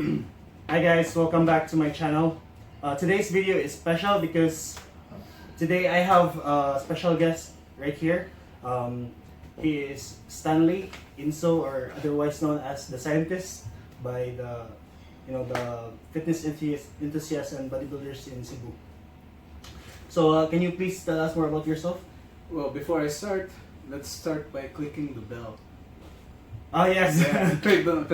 Hi guys, welcome back to my channel. Today's video is special because today I have a special guest right here. He is Stanly Inso, or otherwise known as the scientist by the fitness enthusiasts and bodybuilders in Cebu. So can you please tell us more about yourself? Well, before I start, let's start by clicking the bell. Oh yes, Yeah, clicking the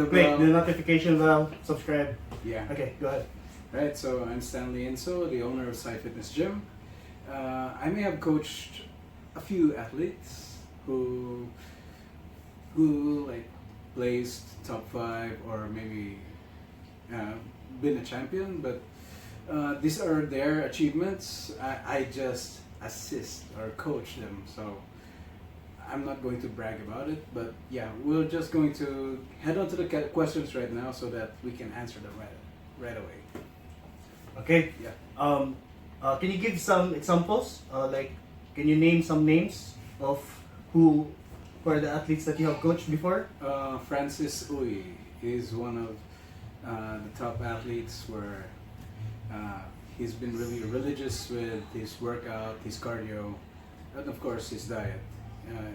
click bell. the notification bell, subscribe. Yeah. Okay, go ahead. Right, so I'm Stanly Inso, the owner of SCIfitness Gym. I may have coached a few athletes who like placed top 5 or maybe been a champion, but these are their achievements. I just assist or coach them, so I'm not going to brag about it, but yeah, we're just going to head on to the questions right now so that we can answer them right away. Okay. Yeah. Can you give some examples? Like, can you name some names of who are the athletes that you have coached before? Francis Uy is one of the top athletes where he's been really religious with his workout, his cardio, and of course his diet.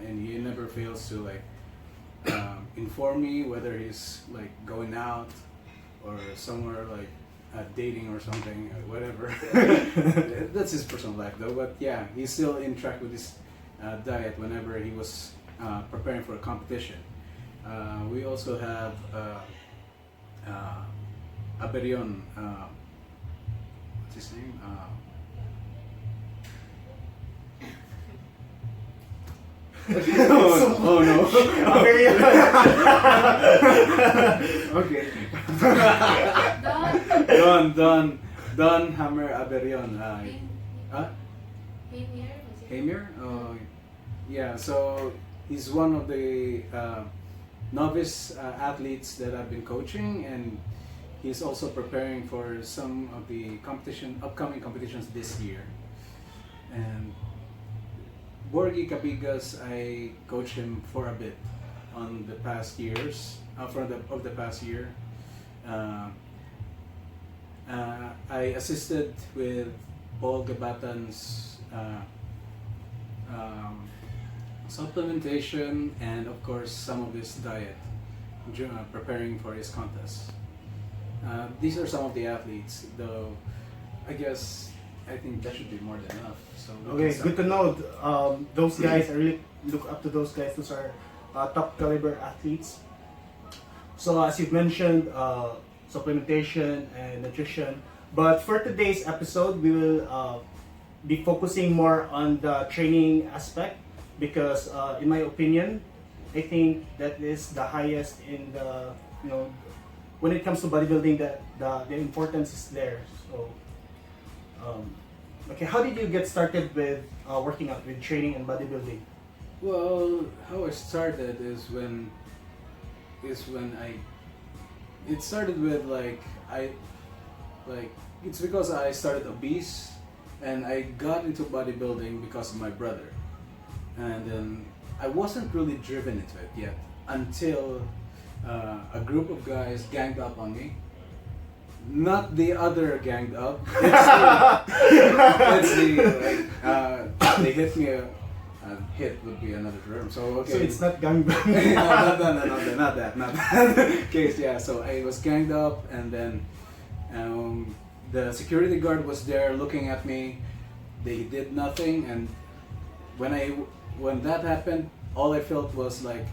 And he never fails to inform me whether he's like going out or somewhere like dating or something, whatever. That's his personal life though, but yeah, he's still in track with his diet whenever he was preparing for a competition. We also have Aberion, what's his name? Oh no. Okay. Don Hammer Aberion. Huh? Hamir? Oh, yeah. So he's one of the novice athletes that I've been coaching, and he's also preparing for some of the upcoming competitions this year. And Borgi Cabigas, I coached him for a bit on the past years, of the past year. I assisted with Paul Gabatan's supplementation and of course some of his diet, preparing for his contest. These are some of the athletes, though I think that should be more than enough. So Okay, good to know. Those guys, I really look up to those guys. Those are top caliber athletes. So as you've mentioned, supplementation and nutrition. But for today's episode, we will be focusing more on the training aspect because, in my opinion, I think that is the highest in the when it comes to bodybuilding. That the importance is there. So. Okay, how did you get started with working out, with training and bodybuilding? Well, how I started is when it started with it's because I started obese and I got into bodybuilding because of my brother, and then I wasn't really driven into it yet until a group of guys ganged up on me. Not the other ganged up. They hit me. Hit would be another term. So okay. So it's not gangbang. No, not that case. Yeah. So I was ganged up, and then the security guard was there looking at me. They did nothing, and when that happened, all I felt was like,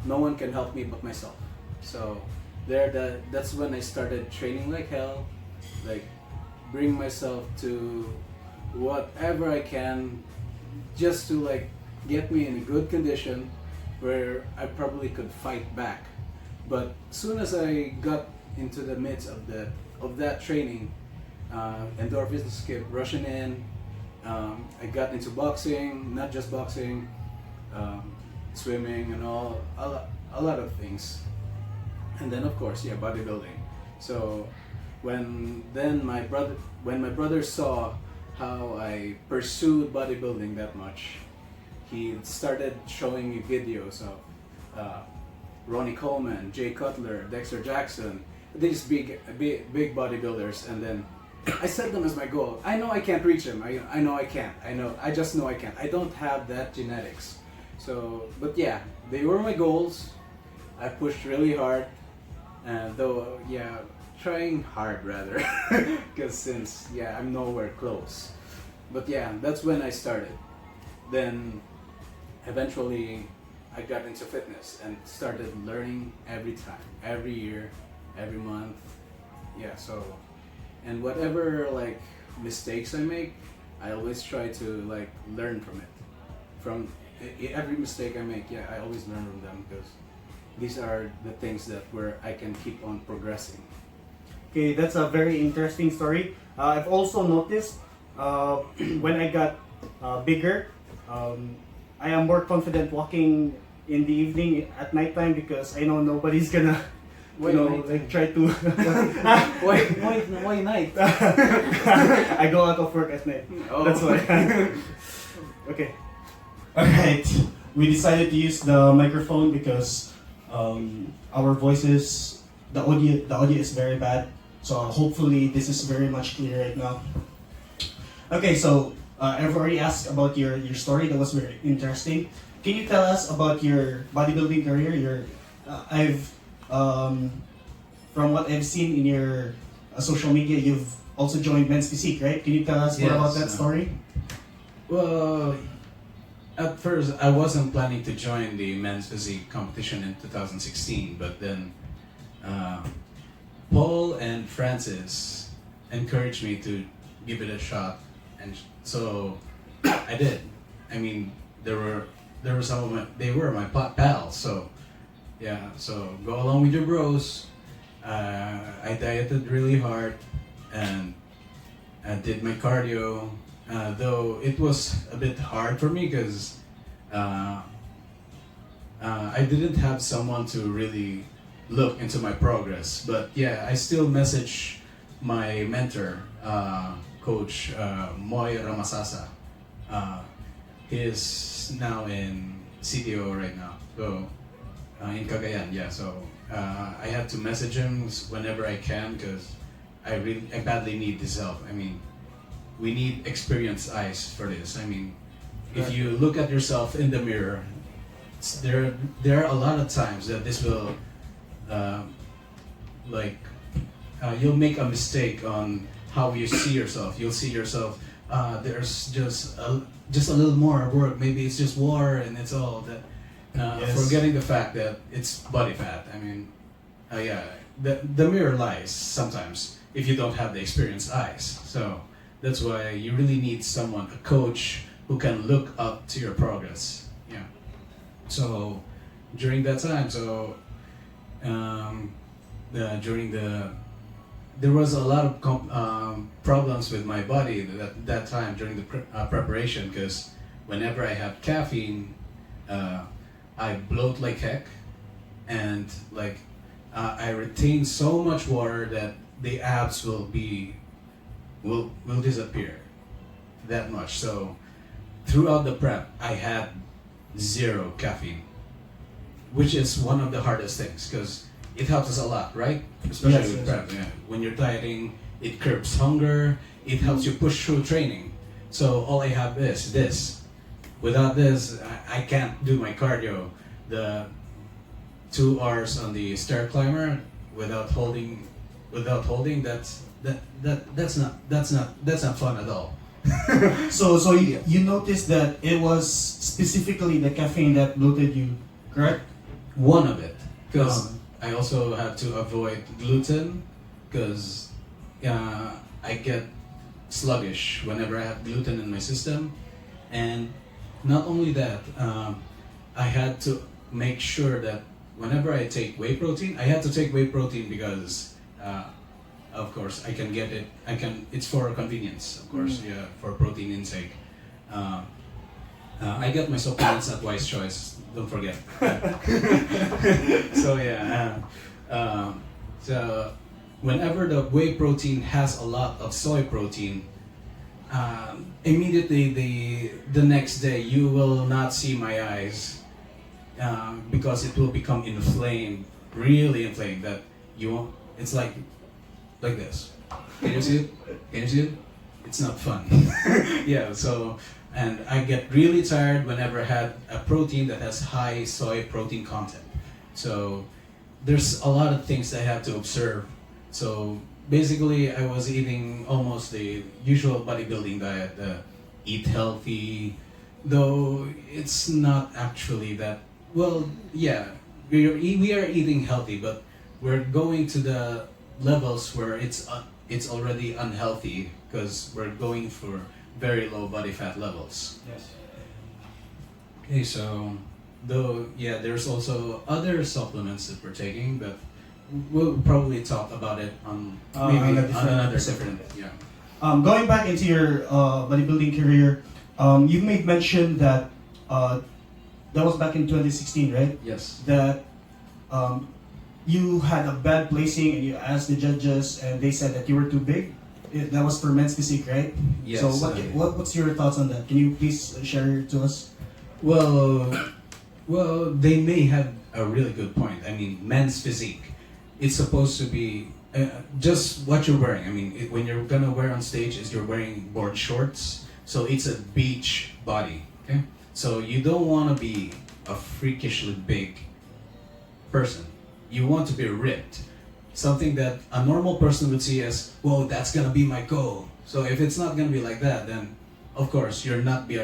no one can help me but myself. So that's when I started training like hell, like bring myself to whatever I can just to like get me in a good condition where I probably could fight back. But soon as I got into the midst of that training, endorphins kept rushing in. I got into boxing, not just boxing, swimming and a lot of things. And then of course, yeah, bodybuilding. So when my brother saw how I pursued bodybuilding that much, he started showing me videos of Ronnie Coleman, Jay Cutler, Dexter Jackson, these big bodybuilders, and then I set them as my goal. I know I can't reach them. I know I can't. I just know I can't. I don't have that genetics. So, but yeah, they were my goals. I pushed really hard, though yeah, trying hard rather, because since yeah I'm nowhere close. But yeah, that's when I started. Then eventually I got into fitness and started learning every time, every year, every month. Yeah, so and whatever like mistakes I make, I always try to like learn from it. From every mistake I make, yeah, I always learn from them because these are the things that where I can keep on progressing. Okay, that's a very interesting story. I've also noticed when I got bigger, I am more confident walking in the evening at nighttime because I know nobody's gonna, Why you know, night? like try to. Why night? I go out of work at night. Oh. That's why. Okay. Alright, we decided to use the microphone because our voices, the audio is very bad. So hopefully this is very much clear right now. Okay, so I've already asked about your story. That was very interesting. Can you tell us about your bodybuilding career? From what I've seen in your social media, you've also joined Men's Physique, right? Can you tell us more about that story? Well, at first I wasn't planning to join the men's physique competition in 2016, but then Paul and Francis encouraged me to give it a shot, and so I did. I mean, there were some of they were my pals, so yeah. So go along with your bros. I dieted really hard, and I did my cardio. Though it was a bit hard for me because I didn't have someone to really look into my progress. But yeah, I still message my mentor, Coach Moy Ramasasa. He is now in CDO right now, so in Cagayan. Yeah, so I have to message him whenever I can because I badly need this help. I mean, we need experienced eyes for this. I mean, if you look at yourself in the mirror, there are a lot of times that this will, you'll make a mistake on how you see yourself. You'll see yourself. There's just a little more work. Maybe it's just water and it's all that. Yes. Forgetting the fact that it's body fat. I mean, yeah, the mirror lies sometimes if you don't have the experienced eyes. So. That's why you really need someone, a coach, who can look up to your progress. Yeah. So during that time, there was a lot of problems with my body that time during the preparation because whenever I have caffeine, I bloat like heck, and like I retain so much water that the abs will disappear that much. So throughout the prep I had zero caffeine, which is one of the hardest things because it helps us a lot, right? Especially with prep. Yeah. When you're dieting, it curbs hunger, it helps you push through training. So all I have is this. Without this, I can't do my cardio. The 2 hours on the stair climber without holding that's not fun at all. So you noticed that it was specifically the caffeine that bloated you, correct? One of it, because I also have to avoid gluten, because I get sluggish whenever I have gluten in my system, and not only that, I had to make sure that whenever I take whey protein, I had to take whey protein because. Of course, I can get it. It's for convenience, of course. Yeah, for protein intake. I get my supplements at Wise Choice. Don't forget. So yeah. So whenever the whey protein has a lot of soy protein, immediately the next day you will not see my eyes because it will become inflamed, really inflamed. That you won't. it's like this. Can you see it? Can you see it? It's not fun. Yeah, so, and I get really tired whenever I had a protein that has high soy protein content. So there's a lot of things I have to observe. So basically I was eating almost the usual bodybuilding diet, eat healthy, though it's not actually that, well, yeah, we are eating healthy, but we're going to the levels where it's already unhealthy because we're going for very low body fat levels. Yes. Okay, so though, yeah, there's also other supplements that we're taking, but we'll probably talk about it on maybe on another different, yeah. Going back into your bodybuilding career, you made mention that that was back in 2016, right? Yes. That you had a bad placing and you asked the judges and they said that you were too big. That was for men's physique, right? Yes. So what's your thoughts on that? Can you please share to us? Well, they may have a really good point. I mean, men's physique, it's supposed to be just what you're wearing. I mean, when you're gonna wear on stage is you're wearing board shorts, so it's a beach body, okay? So you don't want to be a freakishly big person. You want to be ripped. Something that a normal person would see as, well, that's gonna be my goal. So if it's not gonna be like that, then of course you're not gonna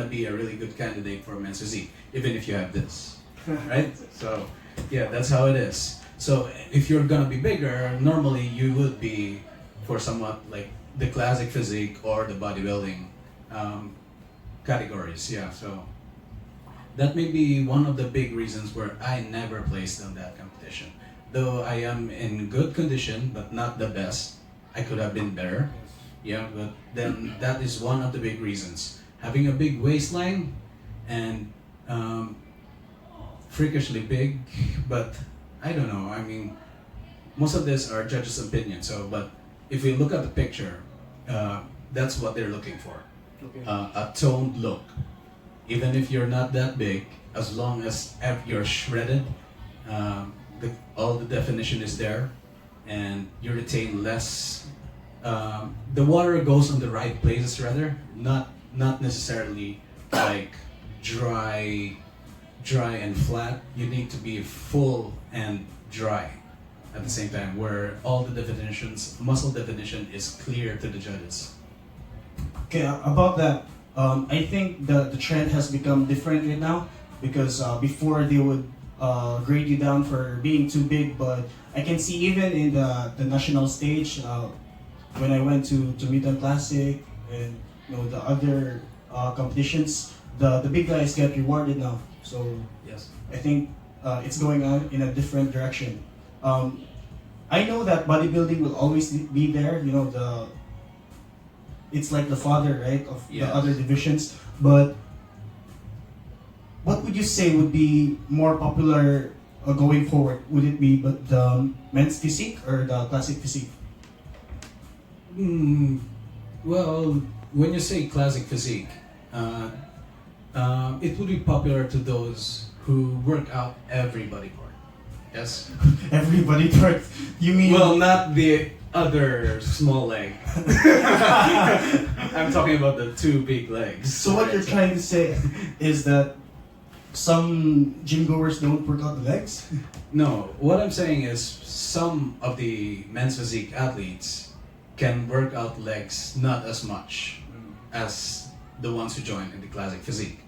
be a really good candidate for men's physique, even if you have this, right? So yeah, that's how it is. So if you're gonna be bigger, normally you would be for somewhat like the classic physique or the bodybuilding categories. Yeah, so that may be one of the big reasons where I never placed on that competition. Though I am in good condition, but not the best. I could have been better. Yeah, but then that is one of the big reasons. Having a big waistline and freakishly big, but I don't know. I mean, most of this are judges' opinion. So, but if we look at the picture, that's what they're looking for. Okay. A toned look. Even if you're not that big, as long as you're shredded, all the definition is there, and you retain less. The water goes on the right places, rather, not necessarily like dry and flat. You need to be full and dry at the same time, where all the definitions, muscle definition, is clear to the judges. Okay, about that, I think the trend has become different right now because before they would grade you down for being too big, but I can see even in the national stage when I went to Mutant Classic and the other competitions, the big guys get rewarded now. So Yes. I think it's going on in a different direction. I know that bodybuilding will always be there. It's like the father, right, of Yes. the other divisions. But what would you say would be more popular going forward? Would it be the men's physique or the classic physique? Well, when you say classic physique, it would be popular to those who work out every body part. Yes? Everybody part. You mean? Well, not the other small leg. I'm talking about the two big legs. So what you're trying to say is that some gym goers don't work out the legs? No, what I'm saying is some of the men's physique athletes can work out legs not as much as the ones who join in the classic physique.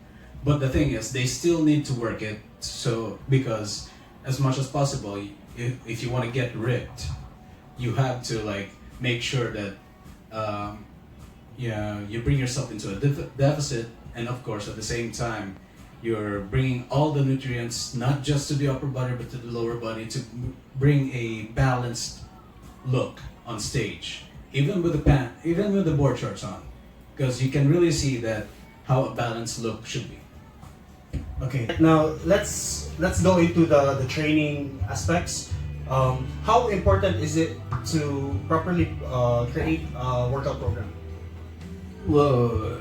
But the thing is, they still need to work it, so because as much as possible, if you want to get ripped, you have to make sure that you bring yourself into a deficit, and of course at the same time you're bringing all the nutrients not just to the upper body but to the lower body to bring a balanced look on stage, even with the board shorts on, because you can really see that how a balanced look should be. Okay. Now let's go into the training aspects. How important is it to properly create a workout program? Well,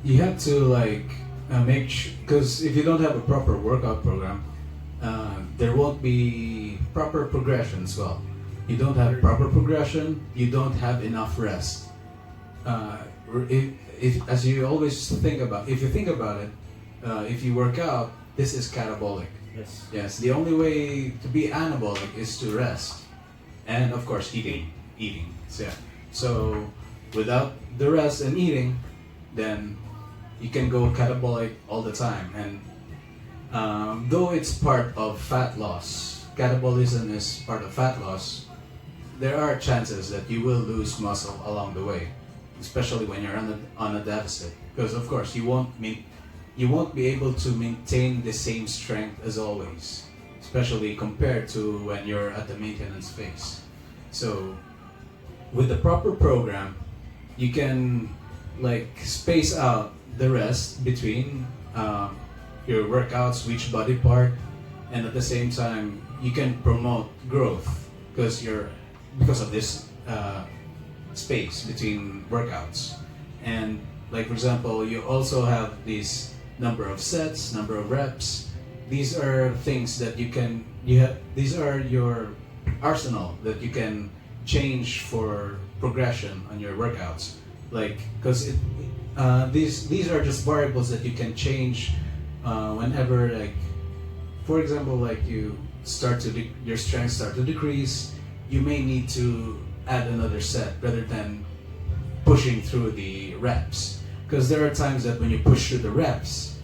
you have to make sure, because if you don't have a proper workout program, there won't be proper progression as well. You don't have proper progression, you don't have enough rest. As you always think about, if you think about it, if you work out, this is catabolic. Yes. Yes, the only way to be anabolic is to rest, and of course eating. So, yeah. So without the rest and eating, then you can go catabolic all the time. And though it's part of fat loss, catabolism is part of fat loss, there are chances that you will lose muscle along the way, especially when you're on a deficit. Because of course you won't be able to maintain the same strength as always, especially compared to when you're at the maintenance phase. So with the proper program, you can like space out the rest between your workouts, each body part, and at the same time you can promote growth because of this space between workouts. And like for example, you also have this number of sets, number of reps. These are things that these are your arsenal that you can change for progression on your workouts. Like, because these are just variables that you can change whenever, like, for example, like your strength start to decrease, you may need to add another set rather than pushing through the reps. Because there are times that when you push through the reps,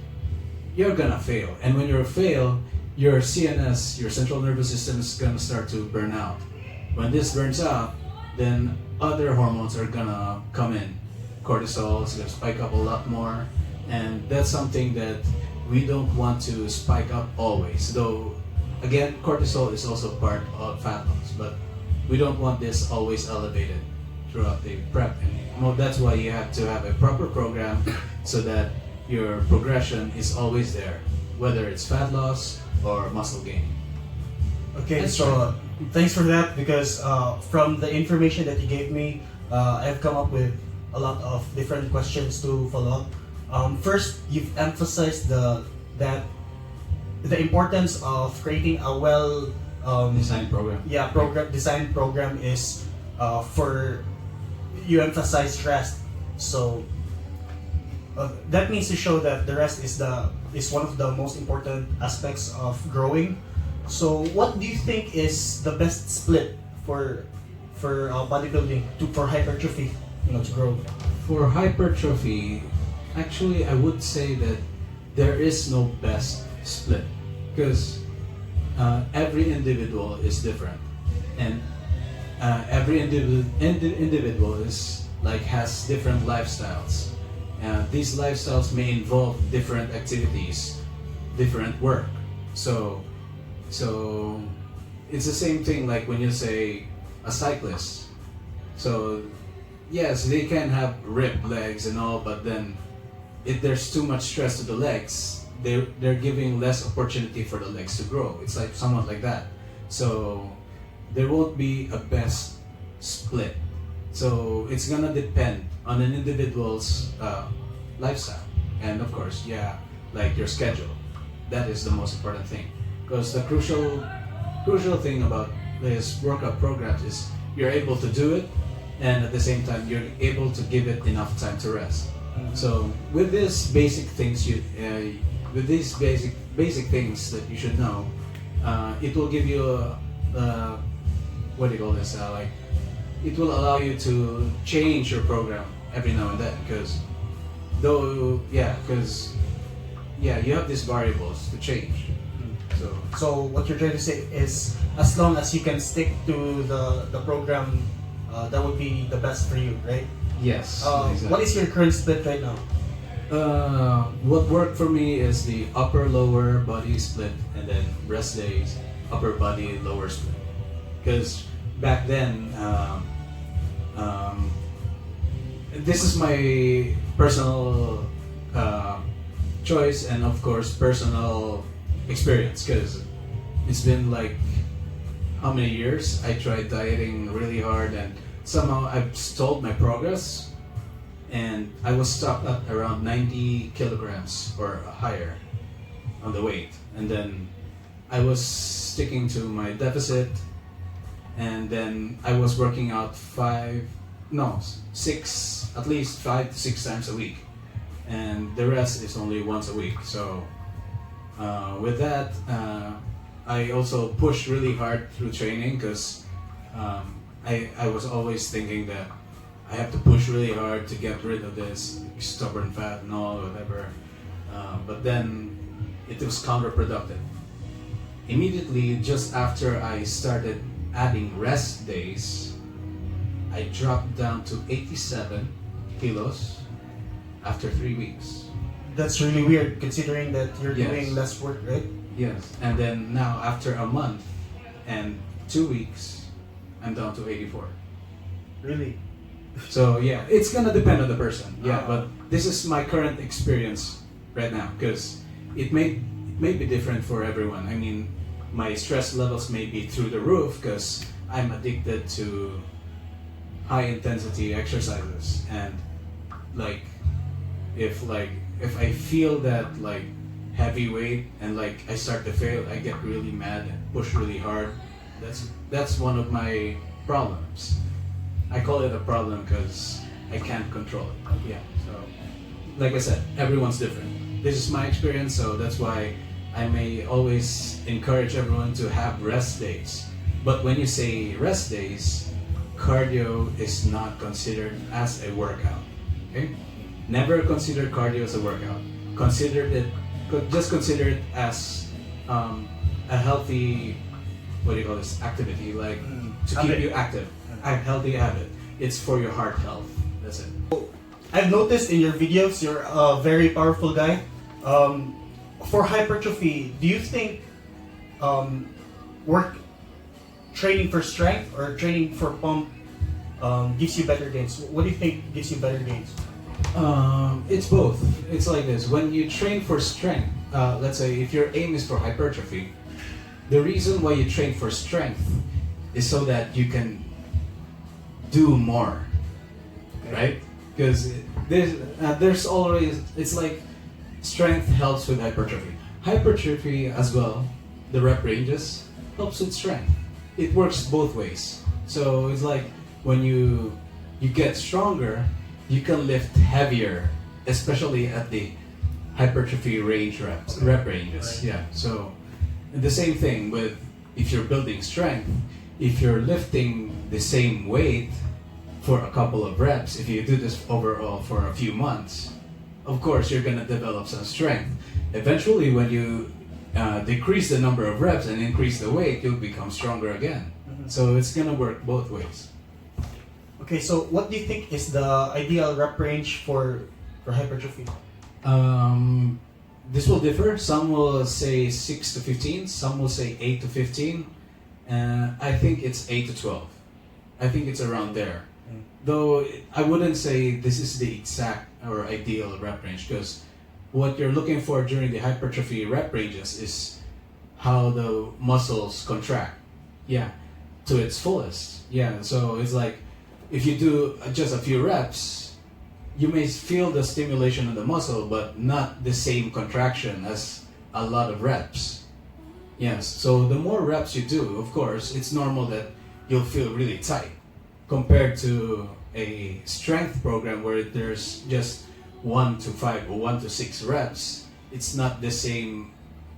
you're gonna fail. And when you fail, your CNS, your central nervous system, is gonna start to burn out. When this burns out, then other hormones are gonna come in. Cortisol is gonna spike up a lot more. And that's something that we don't want to spike up always. Though, again, cortisol is also part of fat loss, but we don't want this always elevated throughout the prep. And that's why you have to have a proper program so that your progression is always there, whether it's fat loss or muscle gain. Okay, That's so thanks for that, because from the information that you gave me, I've come up with a lot of different questions to follow up. First, you've emphasized that the importance of creating a well Design program. design program is for you emphasize rest. So that means to show that the rest is one of the most important aspects of growing. So what do you think is the best split for bodybuilding for hypertrophy, to grow? For hypertrophy, actually, I would say that there is no best split because every individual is different, and every individual is has different lifestyles. These lifestyles may involve different activities, different work. So it's the same thing like when you say a cyclist. So yes, they can have ripped legs and all, but then if there's too much stress to the legs, they're giving less opportunity for the legs to grow. It's like somewhat like that. So there won't be a best split. So it's gonna depend on an individual's lifestyle, and of course, like your schedule. That is the most important thing, because the crucial thing about this workout programs is you're able to do it, and at the same time you're able to give it enough time to rest. So with these basic things, basic things that you should know, it will give you what do you call this? It will allow you to change your program every now and then, because you have these variables to change. So what you're trying to say is, as long as you can stick to the program, that would be the best for you, right? Yes. Exactly. What is your current split right now? What worked for me is the upper lower body split, and then rest days upper body lower split. Because back then, this is my personal choice, and of course personal experience, because it's been like how many years I tried dieting really hard, and somehow I've stalled my progress, and I was stuck at around 90 kilograms or higher on the weight. And then I was sticking to my deficit, and then I was working out at least 5 to 6 times a week, and the rest is only once a week. So with that, I also pushed really hard through training because I was always thinking that I have to push really hard to get rid of this stubborn fat and all, whatever. But then it was counterproductive. Immediately, just after I started adding rest days, I dropped down to 87 kilos after 3 weeks. That's really weird considering that you're Yes. doing less work, right? Yes. And then now, after a month and 2 weeks, I'm down to 84. Really? So yeah, it's gonna depend on the person. Yeah, Ah. but this is my current experience right now because it may be different for everyone. I mean, my stress levels may be through the roof because I'm addicted to high intensity exercises, and if I feel that heavy weight and I start to fail, I get really mad and push really hard. That's one of my problems. I call it a problem because I can't control it. Yeah. So, like I said, everyone's different. This is my experience, so that's why I may always encourage everyone to have rest days. But when you say rest days, cardio is not considered as a workout. Okay? Never consider cardio as a workout. Just consider it as a healthy, activity, to keep Habit. you active. A healthy habit. It's for your heart health. That's it. I've noticed in your videos you're a very powerful guy. For hypertrophy, do you think training for strength or training for pump gives you better gains? What do you think gives you better gains? It's both. It's like this. When you train for strength, let's say if your aim is for hypertrophy, the reason why you train for strength is so that you can do more, right? Because there's always, it's like strength helps with hypertrophy. Hypertrophy as well, the rep ranges, helps with strength. It works both ways. So it's like when you get stronger, you can lift heavier, especially at the hypertrophy rep ranges. Right. Yeah. So the same thing with if you're building strength, if you're lifting the same weight for a couple of reps, if you do this overall for a few months, of course you're gonna develop some strength. Eventually, when you decrease the number of reps and increase the weight, you'll become stronger again. Mhm. So it's gonna work both ways. Okay, so what do you think is the ideal rep range for hypertrophy? This will differ. Some will say 6 to 15, some will say 8 to 15. I think it's 8 to 12. I think it's around there. Mm. Though I wouldn't say this is the exact or ideal rep range, because what you're looking for during the hypertrophy rep ranges is how the muscles contract. Yeah, to its fullest. Yeah, so it's like if you do just a few reps, you may feel the stimulation of the muscle, but not the same contraction as a lot of reps. Yes, so the more reps you do, of course, it's normal that you'll feel really tight compared to a strength program where there's just 1 to 5 or 1 to 6 reps. It's not the same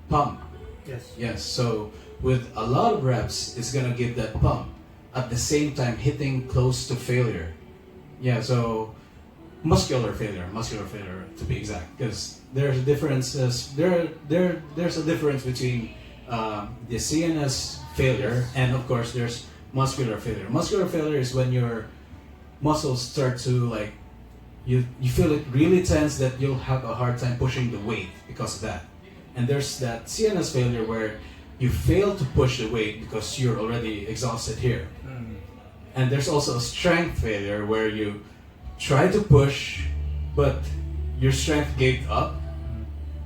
pump. Yes. Yes, so with a lot of reps, it's gonna give that pump at the same time hitting close to failure. Yeah, so muscular failure to be exact, because there's differences. There's a difference between the CNS failure and of course there's muscular failure. Muscular failure is when your muscles start to you feel it really tense that you'll have a hard time pushing the weight because of that. And there's that CNS failure where you fail to push the weight because you're already exhausted here. And there's also a strength failure where you try to push, but your strength gave up.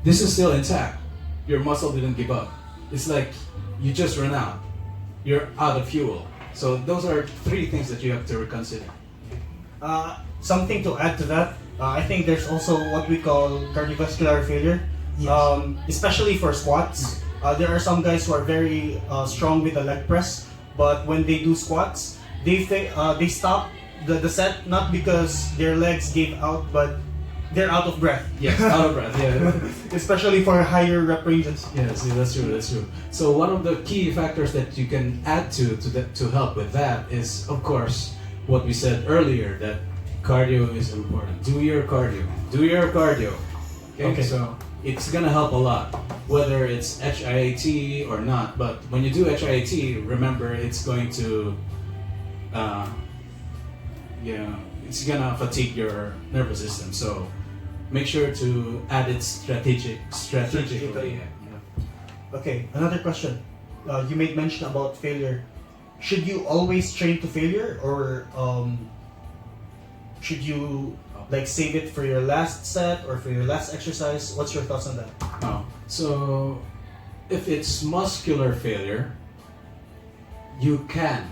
This is still intact. Your muscle didn't give up. It's like you just ran out. You're out of fuel. So those are 3 things that you have to reconsider. Something to add to that, I think there's also what we call cardiovascular failure, Yes. especially for squats. there are some guys who are very strong with the leg press, but when they do squats, they stop the set not because their legs gave out, but they're out of breath. Yes, out of breath. Yeah. Especially for higher rep ranges. Yes, that's true. That's true. So one of the key factors that you can add to help with that is, of course, what we said earlier, that cardio is important. Do your cardio. Do your cardio. Okay. So it's gonna help a lot, whether it's HIIT or not. But when you do HIIT, remember it's going to, it's gonna fatigue your nervous system. So make sure to add it strategically. Yeah. Okay, another question. You made mention about failure. Should you always train to failure, or should you like save it for your last set or for your last exercise? What's your thoughts on that? Oh, so if it's muscular failure, you can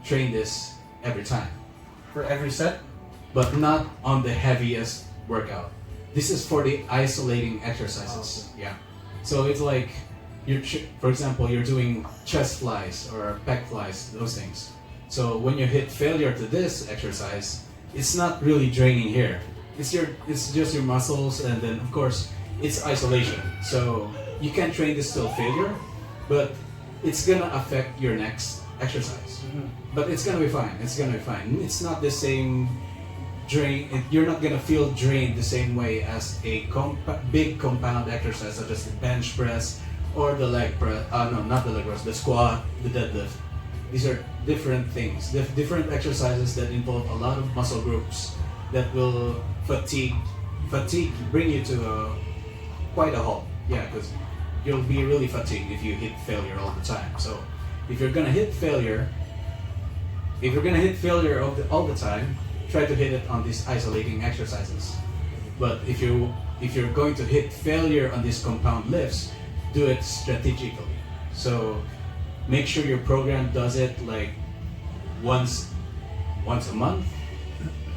train this every time, For every set? but not on the heaviest workout. This is for the isolating exercises. Yeah. So it's like for example, you're doing chest flies or pec flies, those things. So when you hit failure to this exercise, it's not really draining here. It's just your muscles, and then of course it's isolation. So you can train this till failure, but it's gonna affect your next exercise. But it's gonna be fine. It's gonna be fine. It's not the same drain. You're not gonna feel drained the same way as a big compound exercise such as the bench press or the leg press. No, not the leg press. The squat, the deadlift. These are different things. Different exercises that involve a lot of muscle groups that will fatigue, bring you to quite a halt. Yeah, because you'll be really fatigued if you hit failure all the time. So if you're gonna hit failure, all the time, try to hit it on these isolating exercises. But if you're going to hit failure on these compound lifts, do it strategically. So make sure your program does it like once a month,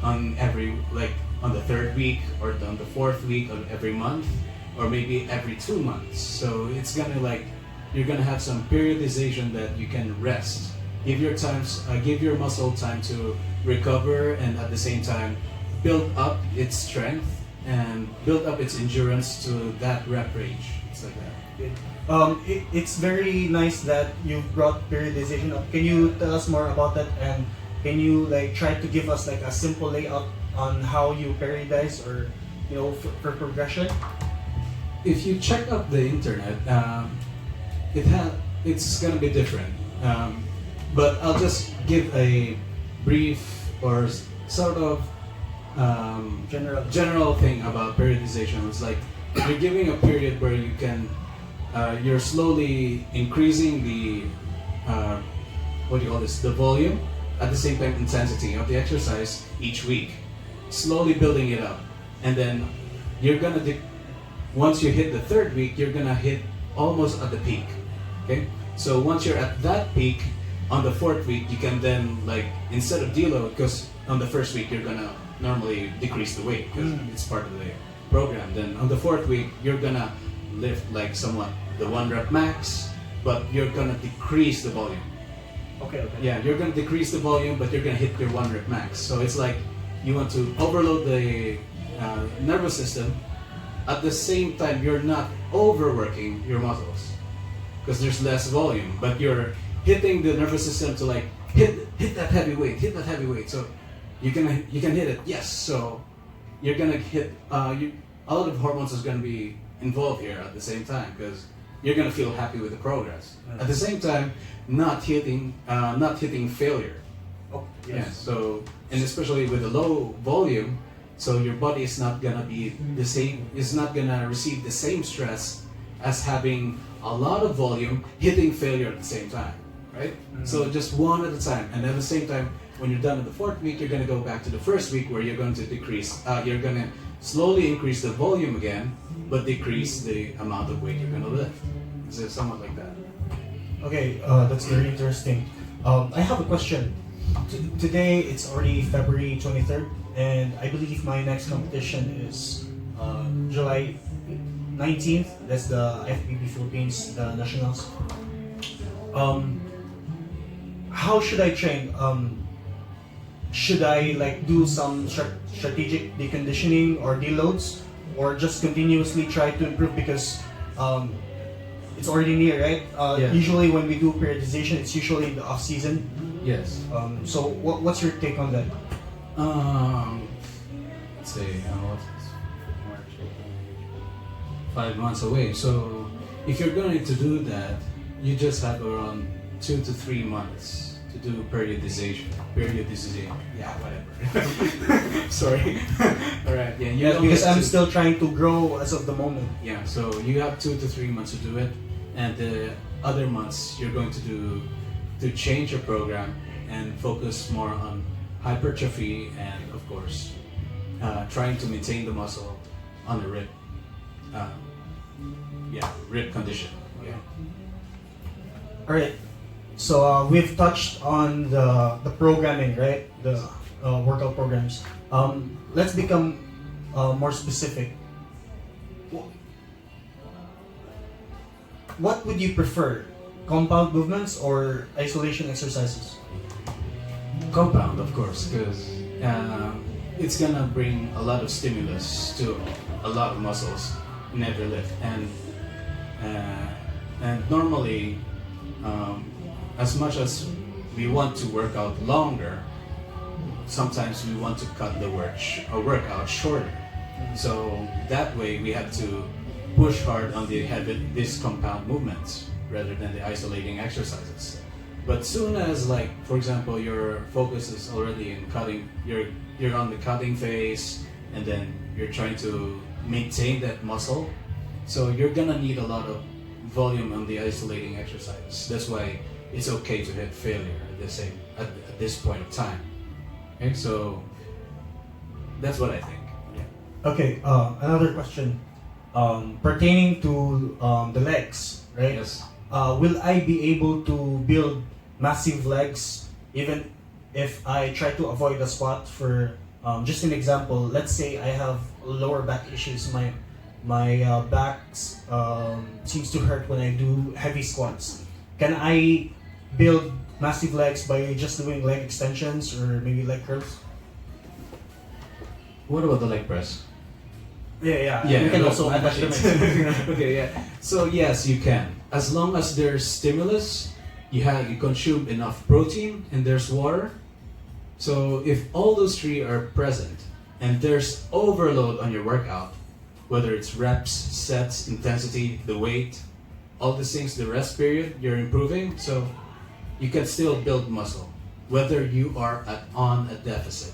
on the third week or on the fourth week of every month, or maybe every 2 months. So it's gonna you're gonna have some periodization that you can rest. Give your muscle time to recover, and at the same time build up its strength and build up its endurance to that rep range. It's like that. It's very nice that you brought periodization up. Can you tell us more about that, and can you try to give us a simple layout on how you periodize, or for progression? If you check out the internet, it's gonna be different. But I'll just give a brief or sort of general thing about periodization. It's like you're giving a period where you can you're slowly increasing the the volume, at the same time intensity of the exercise each week, slowly building it up, and then you're gonna once you hit the third week, you're gonna hit almost at the peak. Okay, so once you're at that peak, on the fourth week you can then instead of deload, because on the first week you're gonna normally decrease the weight because it's part of the program. Then on the fourth week you're gonna lift somewhat the 1 rep max, but you're gonna decrease the volume. Okay. Yeah, you're gonna decrease the volume, but you're gonna hit your 1 rep max. So it's like you want to overload the nervous system. At the same time, you're not overworking your muscles because there's less volume, but you're hitting the nervous system to hit that heavy weight, So you can hit it. Yes. So you're gonna hit. A lot of hormones is gonna be involved here at the same time, because you're gonna feel happy with the progress. At the same time, not hitting failure. Oh, yes. Yeah. So, and especially with the low volume, so your body is not gonna be the same. Is not gonna receive the same stress as having a lot of volume hitting failure at the same time, right? So just one at a time, and at the same time, when you're done with the fourth week, you're gonna go back to the first week where you're going to decrease. You're gonna slowly increase the volume again, but decrease the amount of weight you're gonna lift. It's somewhat like that. Okay, that's very interesting. I have a question. Today it's already February 23rd, and I believe my next competition is July 19th. That's the FBB Philippines, the nationals. How should I train? Should I like do some strategic deconditioning or deloads, or just continuously try to improve because it's already near, right? Yeah. Usually when we do periodization, it's usually the off season. Yes. So what's your take on that? Let's say what's this? March, 5 months away. So if you're going to do that, you just have around 2 to 3 months to do periodization. Yeah, whatever. Sorry. All right. Yeah. You Yes, only because have I'm to- still trying to grow as of the moment. Yeah. So you have 2 to 3 months to do it, and the other months you're going to change your program and focus more on hypertrophy and of course trying to maintain the muscle on the rib. Rib condition. Yeah. All right. So we've touched on the programming, right? The workout programs. Let's become more specific. What would you prefer? Compound movements or isolation exercises? Compound, of course, because it's gonna bring a lot of stimulus to a lot of muscles in every lift, and normally, as much as we want to work out longer, sometimes we want to cut the workout shorter. So that way, we have to push hard on these compound movements rather than the isolating exercises. But soon as, like, for example, your focus is already in cutting, you're on the cutting phase, and then you're trying to maintain that muscle, so you're gonna need a lot of volume on the isolating exercises. That's why it's okay to hit failure at this point of time. Okay, so that's what I think. Yeah. Okay. Another question pertaining to the legs, right? Yes. Will I be able to build massive legs even if I try to avoid the squat? For just an example, let's say I have lower back issues. My back seems to hurt when I do heavy squats. Can I build massive legs by just doing leg extensions or maybe leg curls? What about the leg press? Yeah. Yeah, You can no, also add that to the Okay, yeah. So yes, you can. As long as there's stimulus, you consume enough protein and there's water. So if all those three are present and there's overload on your workout, whether it's reps, sets, intensity, the weight, all these things, the rest period, you're improving, so you can still build muscle, whether you are on a deficit.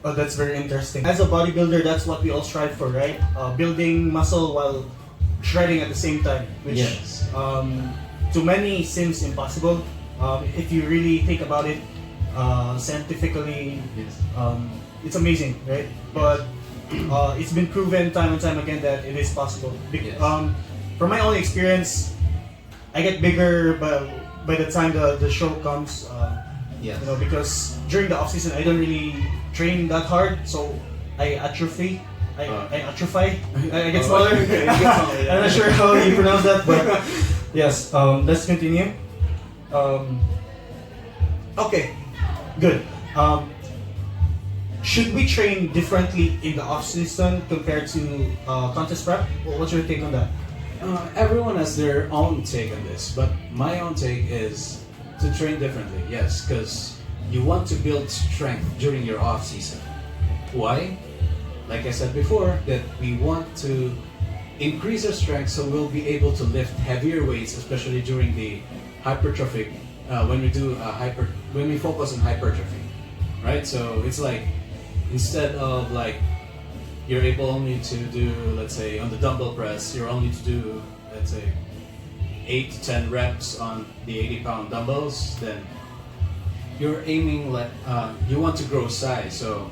Oh, that's very interesting. As a bodybuilder, that's what we all strive for, right? Building muscle while shredding at the same time, which Yes. to many seems impossible. If you really think about it scientifically, Yes. it's amazing, right? But it's been proven time and time again that it is possible. Yes. From my own experience, I get bigger by the time the show comes. Yes. You know, because during the off season I don't really train that hard, so I atrophy. I atrophy. I get smaller. Okay, you get smaller, yeah. I'm not sure how you pronounce that, but yes. Let's continue. Okay, good. Should we train differently in the off season compared to contest prep? What's your take on that? Everyone has their own take on this, but my own take is to train differently. Yes, because you want to build strength during your off season. Why? Like I said before, that we want to increase our strength so we'll be able to lift heavier weights, especially during the hypertrophic. When we focus on hypertrophy, right? So it's like instead of like you're able only to do, let's say, on the dumbbell press, you're only to do, let's say, 8 to 10 reps on the 80-pound dumbbells, then you're aiming like you want to grow size. So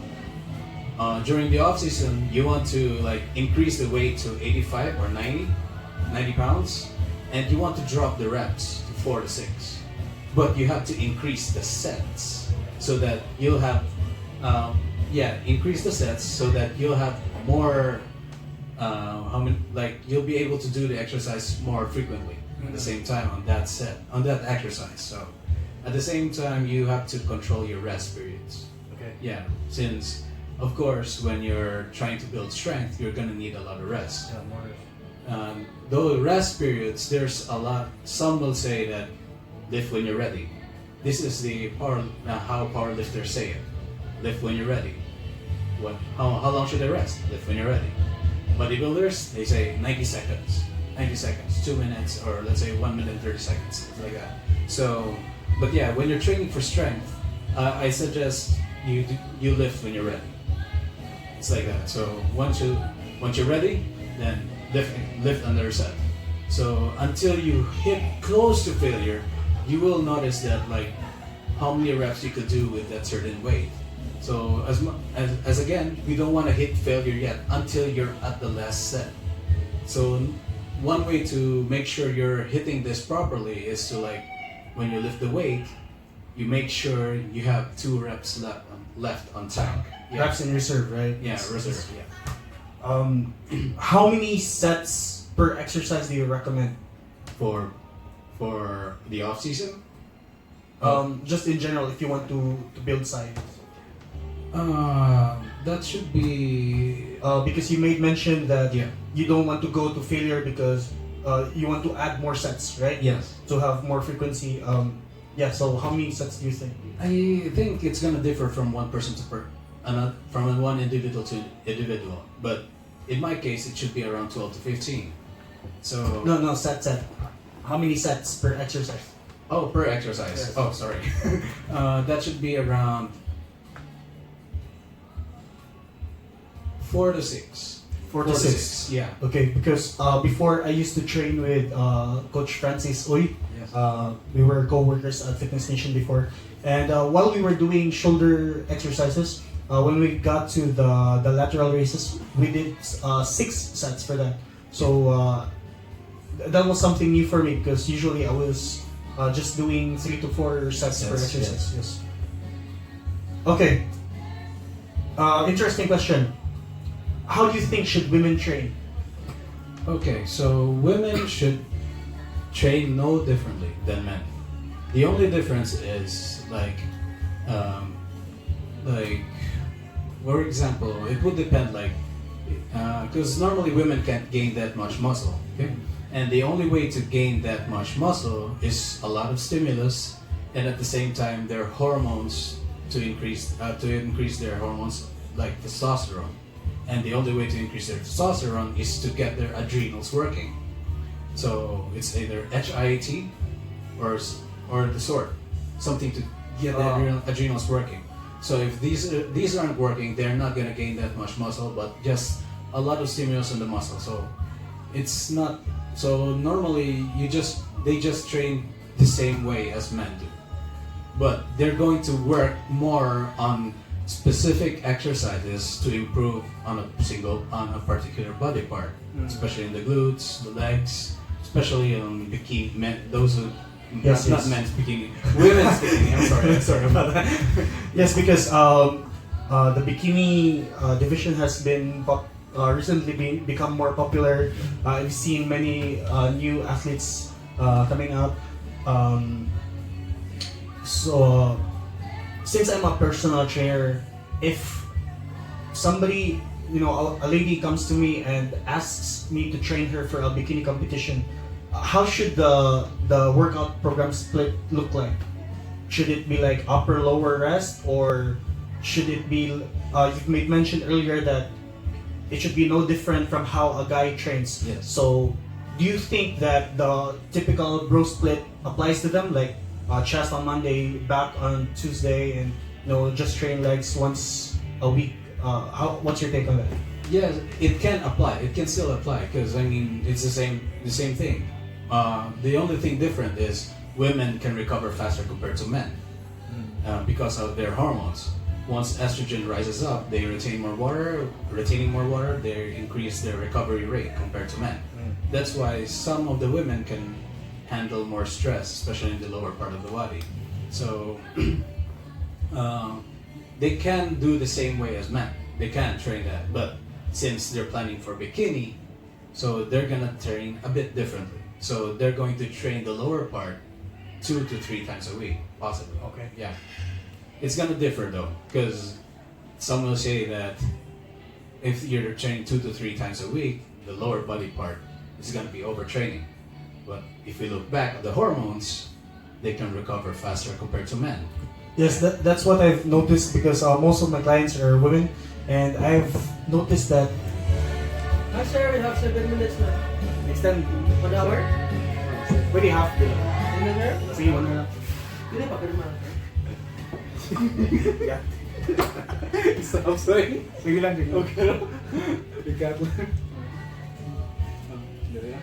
during the off season, you want to like increase the weight to 85 or 90 pounds, and you want to drop the reps to 4 to 6. But you have to increase the sets so that you'll have increase the sets so that you'll have more how many, like you'll be able to do the exercise more frequently at the same time on that set, on that exercise. So at the same time, you have to control your rest periods. Okay. Yeah, since of course when you're trying to build strength, you're gonna need a lot of rest. Yeah, more. Though rest periods, there's a lot. Some will say that lift when you're ready. This is the power, how powerlifters say it. Lift when you're ready. What? How long should I rest? Lift when you're ready. Bodybuilders, they say 90 seconds. 90 seconds, 2 minutes, or let's say 1 minute and 30 seconds, something like that. So, but yeah, when you're training for strength, I suggest you lift when you're ready. It's like that. So once you're ready, then lift another set. So until you hit close to failure, you will notice that like how many reps you could do with that certain weight. So as again, we don't want to hit failure yet until you're at the last set. So one way to make sure you're hitting this properly is to like when you lift the weight, you make sure you have 2 reps left on tank. Yeah. Reps in reserve, right? Yeah, reserve. Yeah. How many sets per exercise do you recommend? For the off season. Just in general, if you want to build size. That should be Because you made mention that yeah. you don't want to go to failure because you want to add more sets, right? Yes. To have more frequency. Yeah. So how many sets do you think? I think it's gonna differ from one person to from one individual to individual. But in my case, it should be around 12 to 15. So No, set. How many sets per exercise? oh, per exercise. Yes. Oh, sorry. That should be around 4 to 6. 4 to 6. Yeah. Okay, because before I used to train with Coach Francis Uy. Yes. We were co-workers at Fitness Nation before, and while we were doing shoulder exercises, when we got to the lateral raises, we did 6 sets for that. So that was something new for me because usually I was just doing 3 to 4 sets per Yes, exercise. Yes. Okay. Interesting question. How do you think should women train? Okay, so women should train no differently than men. The only difference is for example, it would depend because normally women can't gain that much muscle, okay? And the only way to gain that much muscle is a lot of stimulus, and at the same time their hormones to increase their hormones like testosterone. And the only way to increase their testosterone is to get their adrenals working. So it's either HIAT or the sort, something to get the adrenals working. So if these aren't working, they're not gonna gain that much muscle, but just a lot of stimulus in the muscle. So it's not. So normally they just train the same way as men do, but they're going to work more on specific exercises to improve on a particular body part, especially in the glutes, the legs, especially on bikini men. Those who not men's bikini, women's bikini. I'm sorry about that. Yes, because the bikini division has been recently become more popular. I've seen many new athletes coming out. So since I'm a personal trainer, if somebody, a lady comes to me and asks me to train her for a bikini competition, how should the workout program split look like? Should it be like upper lower rest, or should it be you've made mention earlier that it should be no different from how a guy trains? Yes. So do you think that the typical bro split applies to them, like chest on Monday, back on Tuesday, and just train legs once a week? What's your take on that? Yes, it can apply. It can still apply because it's the same thing. The only thing different is women can recover faster compared to men because of their hormones. Once estrogen rises up, they retain more water. Retaining more water, they increase their recovery rate compared to men. That's why some of the women can handle more stress, especially in the lower part of the body. So they can do the same way as men. They can train that, but since they're planning for bikini, so they're gonna train a bit differently. So they're going to train the lower part 2 to 3 times a week, possibly. Okay. Yeah. It's gonna differ though, because some will say that if you're training 2 to 3 times a week, the lower body part is gonna be overtraining. But if we look back at the hormones, they can recover faster compared to men. Yes, that's what I've noticed because most of my clients are women, and I've noticed that. Hi sir, we have 7 minutes na. Extend. 1 hour? Pwede half din. Ano sir? Sige, 1 na lang. Hindi pa, pero man. Yeah. Stop saying. Sige lang, sige. Okay. Ricardo. Dire na.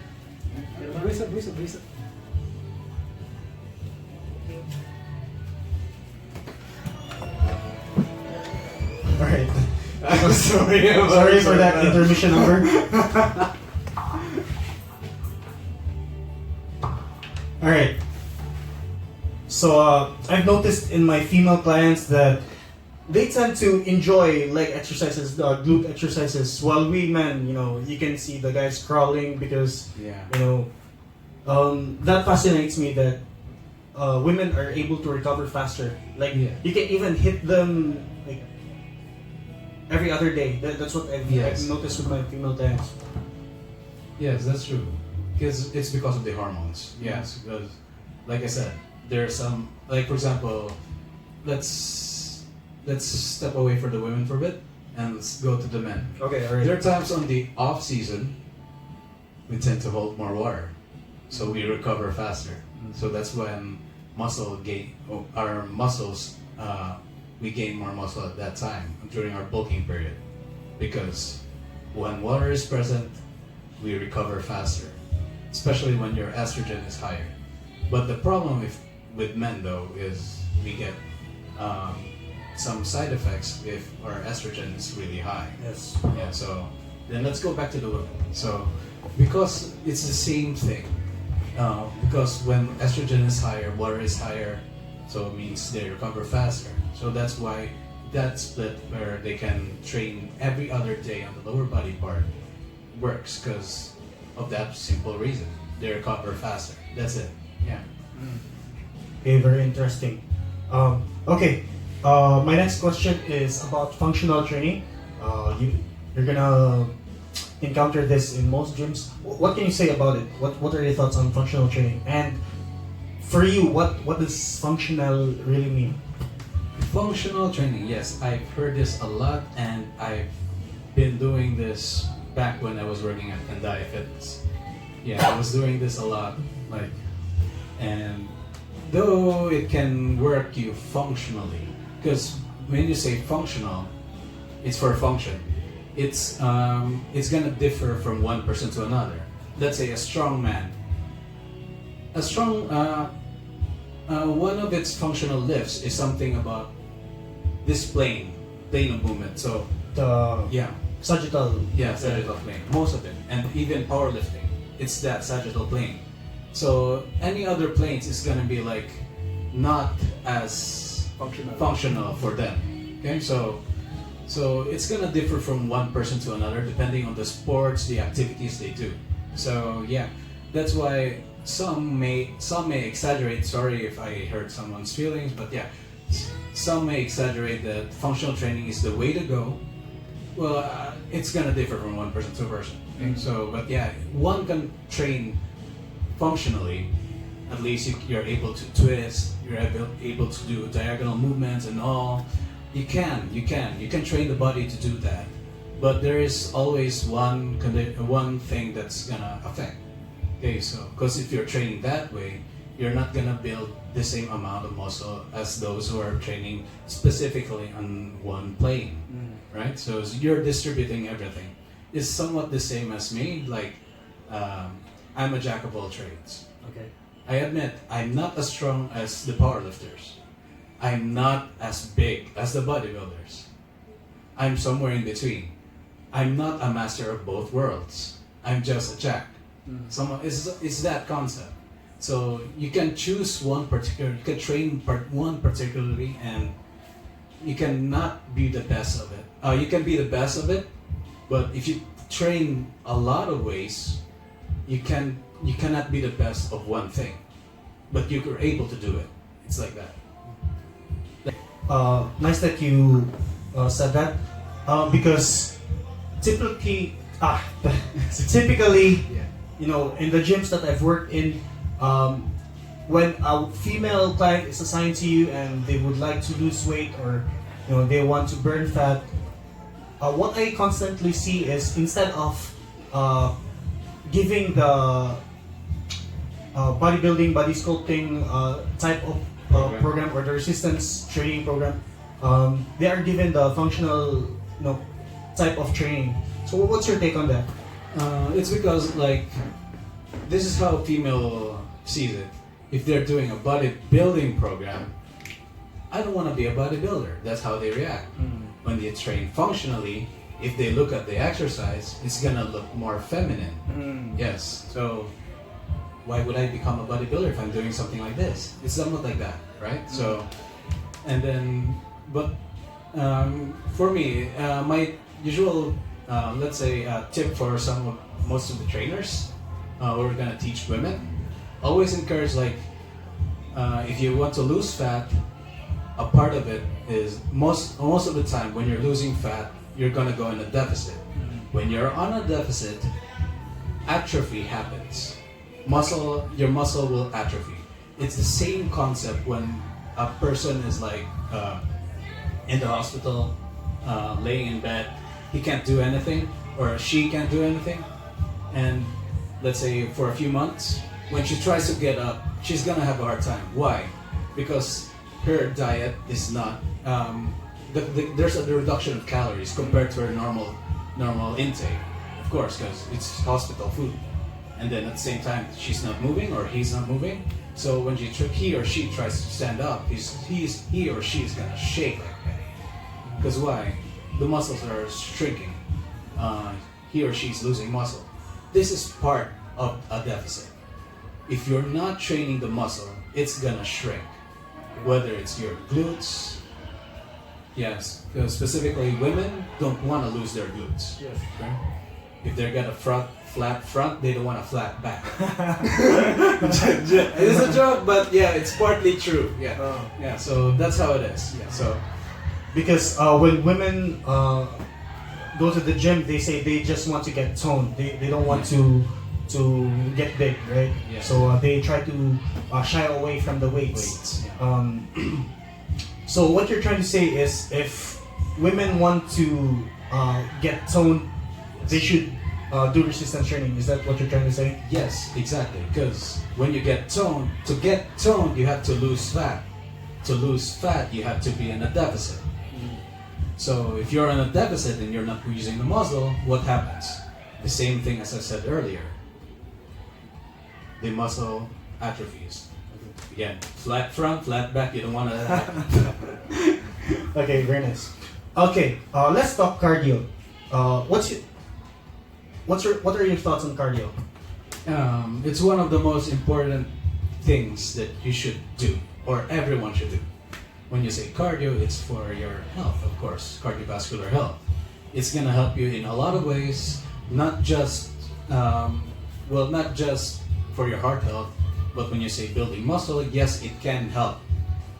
Brisa. Alright. I'm sorry about Sorry for that intermission number. Alright. So I've noticed in my female clients that they tend to enjoy leg exercises, glute exercises, while we men, you can see the guys crawling because, Yeah. that fascinates me that women are able to recover faster. Like, Yeah. you can even hit them like every other day. That's what I've noticed with my female clients. Yes, that's true. Because it's because of the hormones. Yes, because like I said, there are some, like for example, let's step away for the women for a bit and let's go to the men. Okay, alright. There are times on the off season we tend to hold more water, so we recover faster. So that's when our muscles, we gain more muscle at that time during our bulking period, because when water is present, we recover faster, especially when your estrogen is higher. But the problem with men though is we get some side effects if our estrogen is really high. Yes. Yeah, so then let's go back to the women. So because it's the same thing, because when estrogen is higher, water is higher, so it means they recover faster. So that's why that split where they can train every other day on the lower body part works, because of that simple reason. They recover faster. That's it. Yeah. Okay, very interesting. Okay, my next question is about functional training. You're gonna encounter this in most gyms. What can you say about it? What are your thoughts on functional training? And for you, what does functional really mean? Functional training, yes, I've heard this a lot, and I've been doing this back when I was working at SCIfitness. Yeah, I was doing this a lot, and though it can work you functionally, because when you say functional, it's for function. It's gonna differ from one person to another. Let's say a strong man. One of its functional lifts is something about this plane of movement. So The sagittal. sagittal plane, most of it, and even powerlifting, it's that sagittal plane. So any other planes is gonna be not as functional for them. Okay, so it's gonna differ from one person to another depending on the sports, the activities they do. So yeah, that's why some may exaggerate. Sorry if I hurt someone's feelings, but yeah, some may exaggerate that functional training is the way to go. Well, it's gonna differ from one person to a person. Okay? So, but yeah, one can train functionally. At least you're able to twist. You're able to do diagonal movements and all. You can train the body to do that. But there is always one thing that's gonna affect. Okay, so because if you're training that way, you're not gonna build the same amount of muscle as those who are training specifically on one plane, right? So you're distributing everything. It's somewhat the same as me. I'm a jack of all trades. Okay. I admit I'm not as strong as the powerlifters. I'm not as big as the bodybuilders. I'm somewhere in between. I'm not a master of both worlds. I'm just a jack. It's that concept. So you can choose one particular, you can train one particularly, and you cannot be the best of it. You can be the best of it, But if you train a lot of ways, you cannot be the best of one thing, but you're able to do it. It's like that. Nice that you said that, because typically, typically, Yeah. you know, in the gyms that I've worked in, when a female client is assigned to you and they would like to lose weight, or you know, they want to burn fat, what I constantly see is, instead of giving the bodybuilding, body sculpting type of program, or the resistance training program, they are given the functional, you know, type of training. So what's your take on that? It's because, like, this is how female sees it. If they're doing a bodybuilding program, I don't want to be a bodybuilder. That's how they react. When they train functionally, if they look at the exercise, it's gonna look more feminine. Yes. So why would I become a bodybuilder if I'm doing something like this? It's somewhat like that, right? So, and then, but for me, my usual, let's say, tip for most of the trainers who are gonna teach women, always encourage, like, if you want to lose fat, a part of it is most of the time when you're losing fat, you're gonna go in a deficit. When you're on a deficit, atrophy happens. Your muscle will atrophy. It's the same concept when a person is like in the hospital, laying in bed, he can't do anything, or she can't do anything, and let's say for a few months, when she tries to get up, she's gonna have a hard time. Why? Because her diet is not, there's a reduction of calories compared to her normal intake, of course, because it's hospital food. And then at the same time, she's not moving, or he's not moving. So when he or she tries to stand up, he or she is gonna shake like that. Because why? The muscles are shrinking. He or she's losing muscle. This is part of a deficit. If you're not training the muscle, it's gonna shrink. Whether it's your glutes, yes, because specifically women don't want to lose their glutes. Yes. Right? If they've got a flat front, they don't want a flat back. It's a joke, but yeah, it's partly true. Yeah, yeah. So that's how it is. Yeah. So Because when women go to the gym, they say they just want to get toned. They don't want to get big, right? Yeah. So they try to shy away from the weights. yeah. So what you're trying to say is, if women want to get toned, they should do resistance training. Is that what you're trying to say? Yes, exactly. Because when you get toned, you have to lose fat. To lose fat, you have to be in a deficit. So if you're in a deficit and you're not using the muscle, what happens? The same thing as I said earlier. The muscle atrophies. Again, flat front, flat back, you don't want to happen. Okay, very nice. Okay, let's talk cardio. What are your thoughts on cardio? It's one of the most important things that you should do, or everyone should do. When you say cardio, it's for your health, of course, cardiovascular health. It's gonna help you in a lot of ways, not just not just for your heart health, but when you say building muscle, yes, it can help.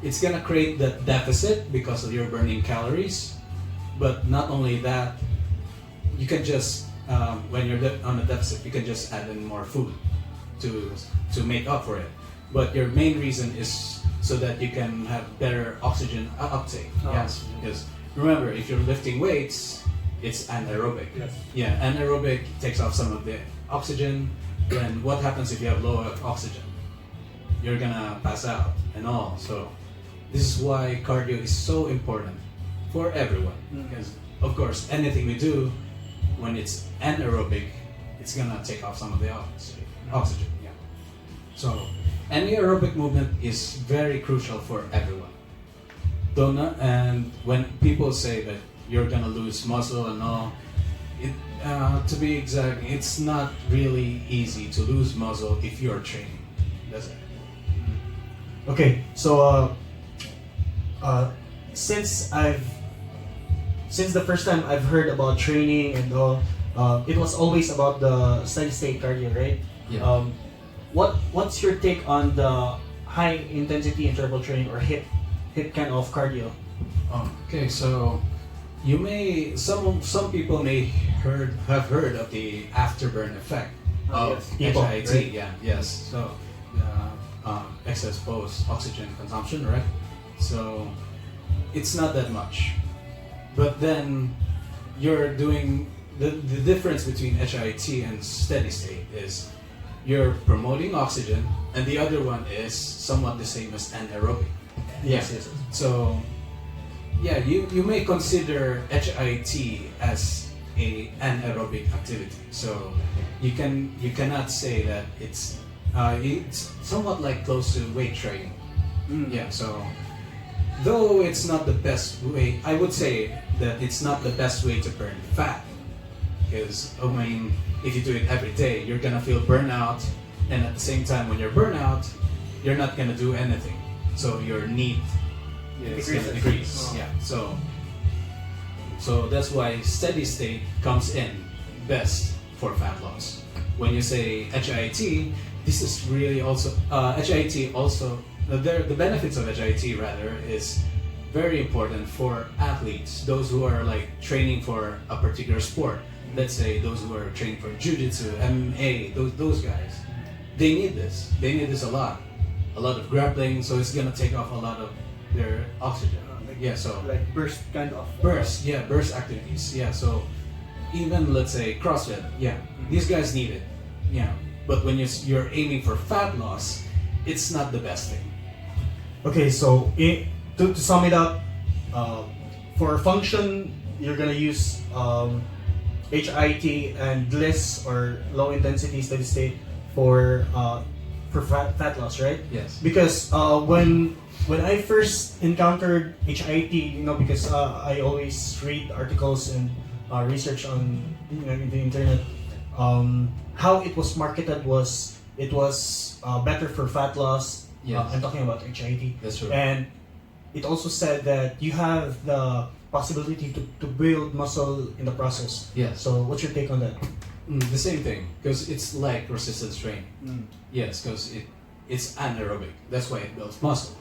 It's gonna create that deficit because of your burning calories, but not only that, you can just when you're on a deficit, you can just add in more food to make up for it. But your main reason is so that you can have better oxygen uptake. Yes, because remember, if you're lifting weights, it's anaerobic. Yes. Yeah, anaerobic takes off some of the oxygen. Then what happens if you have low oxygen? You're gonna pass out and all. So this is why cardio is so important for everyone. Because of course, anything we do, when it's anaerobic, it's gonna take off some of the oxygen. Yeah. So any aerobic movement is very crucial for everyone. And when people say that you're gonna lose muscle and all, to be exact, it's not really easy to lose muscle if you're training. That's it. Okay, so since I've since the first time I've heard about training and all, it was always about the steady state cardio, right? Yeah. What's your take on the high intensity interval training or HIIT kind of cardio? Okay, so you may some people may have heard of the afterburn effect of yes. EPOC, HIIT. right? Yeah, yes. So excess post oxygen consumption, right? So it's not that much, but then you're doing the difference between HIIT and steady state is you're promoting oxygen, and the other one is somewhat the same as anaerobic. Yes, yes. So, yeah, you may consider HIIT as a anaerobic activity. So you cannot say that it's somewhat like close to weight training. Yeah. So though it's not the best way, I would say that it's not the best way to burn fat, because I mean, if you do it every day, you're gonna feel burnout, and at the same time, when you're burnout, you're not gonna do anything. So your need is gonna decrease. Yeah. So that's why steady state comes in best for fat loss. When you say HIIT, this is really also HIIT also the benefits of HIIT rather is very important for athletes, those who are like training for a particular sport. Let's say those who are training for jiu-jitsu, MMA, those guys, they need this. They need this a lot of grappling. So it's gonna take off a lot of their oxygen. Like burst kind of burst activities. Yeah, so even let's say CrossFit. Yeah, these guys need it. Yeah, but when you're aiming for fat loss, it's not the best thing. Okay, so to sum it up, for function, you're gonna use HIIT and LIS or low intensity steady state for fat loss, right? Yes. Because when I first encountered HIIT, because I always read articles and research on the internet, how it was marketed was it was better for fat loss. Yes. I'm talking about HIIT. That's true. And it also said that you have the possibility to build muscle in the process. Yes. So what's your take on that? The same thing, because it's like resistance training. Yes, because it's anaerobic. That's why it builds muscle.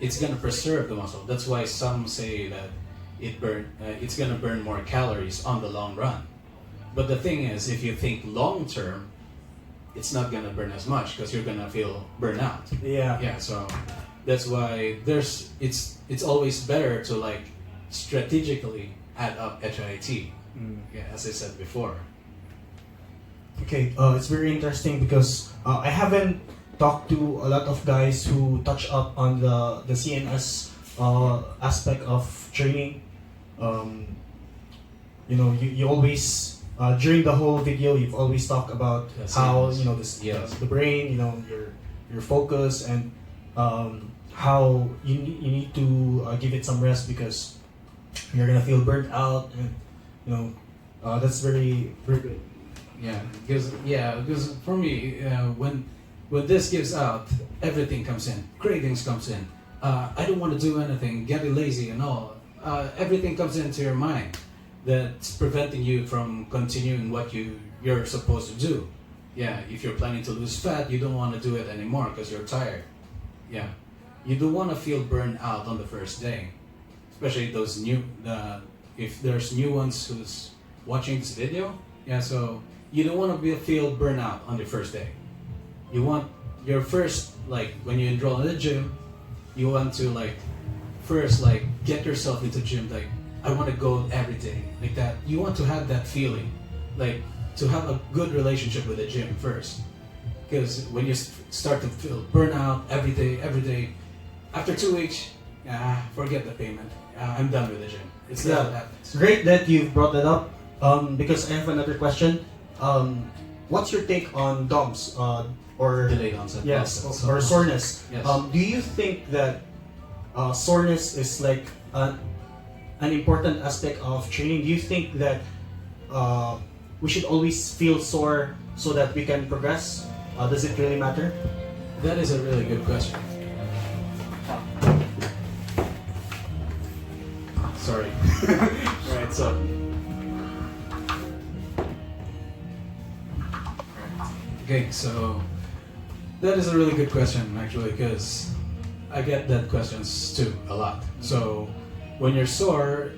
It's gonna preserve the muscle. That's why some say that it's gonna burn more calories on the long run. But the thing is, if you think long term, it's not gonna burn as much because you're gonna feel burnout. Yeah. Yeah. So that's why it's always better to like strategically add up HIIT. Yeah, as I said before. Okay, it's very interesting because I haven't talked to a lot of guys who touch up on the CNS aspect of training. You always during the whole video you've always talked about how the brain, your focus and how you need to give it some rest because you're gonna feel burnt out and that's very very good. Yeah, because for me, when this gives out, everything comes in. Cravings comes in. I don't want to do anything. Getting lazy and all. Everything comes into your mind that's preventing you from continuing what you're supposed to do. Yeah, if you're planning to lose fat, you don't want to do it anymore because you're tired. Yeah, you don't want to feel burned out on the first day, especially those if there's new ones who's watching this video. Yeah, so. You don't want to feel burnout on the first day. You want your first, like when you enroll in the gym, you want to first get yourself into the gym, I want to go every day, like that. You want to have that feeling, to have a good relationship with the gym first. Because when you start to feel burnout every day, after 2 weeks, forget the payment. I'm done with the gym. It's not that. It's great that you've brought that up because I have another question. What's your take on DOMS or delayed onset? Yes, or soreness? Yes. Do you think that soreness is like an important aspect of training? Do you think that we should always feel sore so that we can progress? Does it really matter? That is a really good question. sorry. Right, so. Okay, so that is a really good question actually, because I get that questions too a lot. So when you're sore,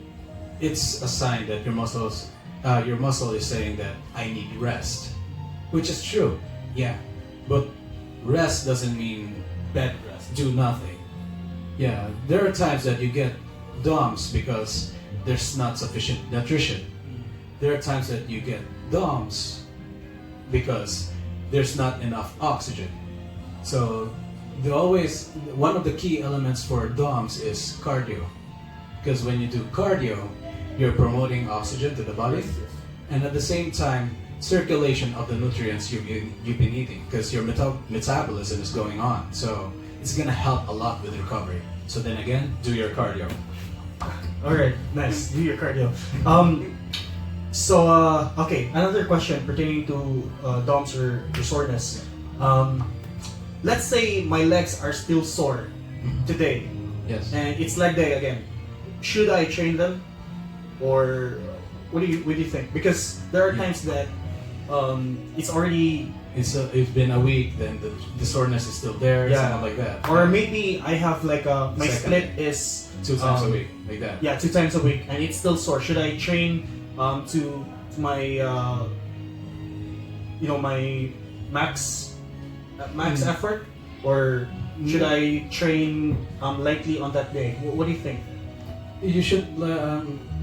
it's a sign that your muscle is saying that I need rest, which is true, yeah. But rest doesn't mean bed rest, do nothing. Yeah, there are times that you get DOMS because there's not sufficient nutrition. There are times that you get DOMS because there's not enough oxygen. So one of the key elements for DOMS is cardio. Because when you do cardio, you're promoting oxygen to the body, and at the same time, circulation of the nutrients you've been eating, because your metabolism is going on. So it's gonna help a lot with recovery. So then again, do your cardio. Alright, nice. Do your cardio. Okay, another question pertaining to DOMS or soreness. Let's say my legs are still sore today, Yes. and it's leg day again. Should I train them, or what do you think? Because there are times that it's already It's been a week, then the soreness is still there, Yeah. something like that. or maybe I have like my Second. split is 2 times a week, like that. Yeah, 2 times a week, and it's still sore. Should I train to my my max effort, or should I train lightly on that day? What do you think? You should.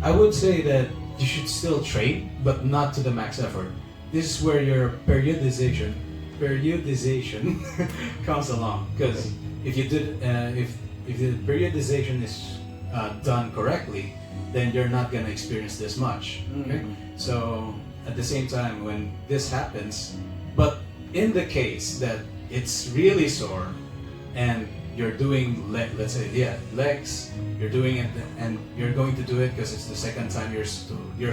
I would say that you should still train, but not to the max effort. This is where your periodization comes along. Because if you did, if the periodization is done correctly, then you're not gonna experience this much. Okay? So at the same time, when this happens, but in the case that it's really sore, and you're doing let's say legs, you're doing it, and you're going to do it because it's the second time you're